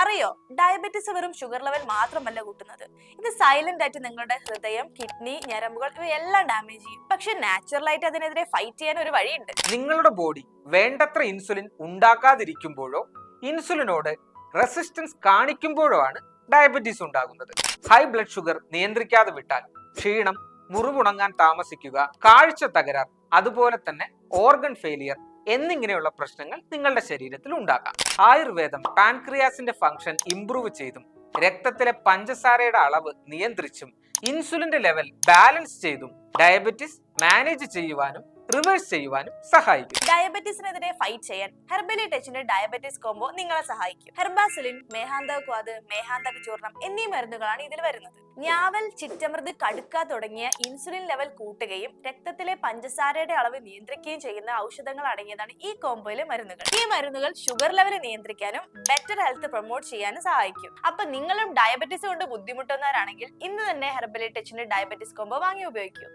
അറിയോ, ഡയബറ്റീസ് വെറും sugar level മാത്രമല്ല കൂട്ടുന്നത്. ഇത് സൈലന്റ് ആയിട്ട് നിങ്ങളുടെ ഹൃദയം, കിഡ്നി, ഞരമ്പുകൾ ഇവയെല്ലാം ഡാമേജ് ചെയ്യും. പക്ഷെ നാച്ചുറൽ ആയിട്ട് അതിനെതിരെ ഫൈറ്റ് ചെയ്യാൻ ഒരു വഴിയുണ്ട്. നിങ്ങളുടെ ബോഡി വേണ്ടത്ര ഇൻസുലിൻ ഉണ്ടാക്കാതിരിക്കുമ്പോഴോ ഇൻസുലിനോട് റെസിസ്റ്റൻസ് കാണിക്കുമ്പോഴോ ആണ് ഡയബറ്റീസ് ഉണ്ടാകുന്നത്. ഹൈ ബ്ലഡ് ഷുഗർ നിയന്ത്രിക്കാതെ വിട്ടാൽ ക്ഷീണം, മുറിവുണങ്ങാൻ താമസിക്കുക, കാഴ്ച തകരാർ, അതുപോലെ തന്നെ ഓർഗൻ ഫെയിലിയർ എന്നിങ്ങനെയുള്ള പ്രശ്നങ്ങൾ നിങ്ങളുടെ ശരീരത്തിൽ ഉണ്ടാകാം. ആയുർവേദം പാൻക്രിയാസിന്റെ ഫംഗ്ഷൻ ഇംപ്രൂവ് ചെയ്തും രക്തത്തിലെ പഞ്ചസാരയുടെ അളവ് നിയന്ത്രിച്ചും ഇൻസുലിന്റെ ലെവൽ ബാലൻസ് ചെയ്തും ഡയബറ്റീസ് മാനേജ് ചെയ്യുവാനും റിവേഴ്സ് ചെയ്യുവാനും സഹായിക്കും. ഡയബറ്റീസിനെതിരെ ഫൈറ്റ് ചെയ്യാൻ ഹെർബലി ടച്ചിന്റെ ഡയബറ്റീസ് കോംബോ നിങ്ങളെ സഹായിക്കും. ഹെർബാസിലിൻ, മേഹാന്തക്വാദ്, മേഹാന്തക ചൂർണം എന്നീ മരുന്നുകളാണ് ഇതിൽ വരുന്നത്. ഞാവൽ, ചിറ്റമൃത്, കടുക്ക തുടങ്ങിയ ഇൻസുലിൻ ലെവൽ കൂട്ടുകയും രക്തത്തിലെ പഞ്ചസാരയുടെ അളവ് നിയന്ത്രിക്കുകയും ചെയ്യുന്ന ഔഷധങ്ങൾ അടങ്ങിയതാണ് ഈ കോംബോയിലെ മരുന്നുകൾ. ഈ മരുന്നുകൾ ഷുഗർ ലെവൽ നിയന്ത്രിക്കാനും ബെറ്റർ ഹെൽത്ത് പ്രൊമോട്ട് ചെയ്യാനും സഹായിക്കും. അപ്പൊ നിങ്ങളും ഡയബറ്റീസ് കൊണ്ട് ബുദ്ധിമുട്ടുന്നവരാണെങ്കിൽ ഇന്ന് തന്നെ ഹെർബലി ടച്ചിന്റെ ഡയബറ്റീസ് കോംബോ വാങ്ങി ഉപയോഗിക്കൂ.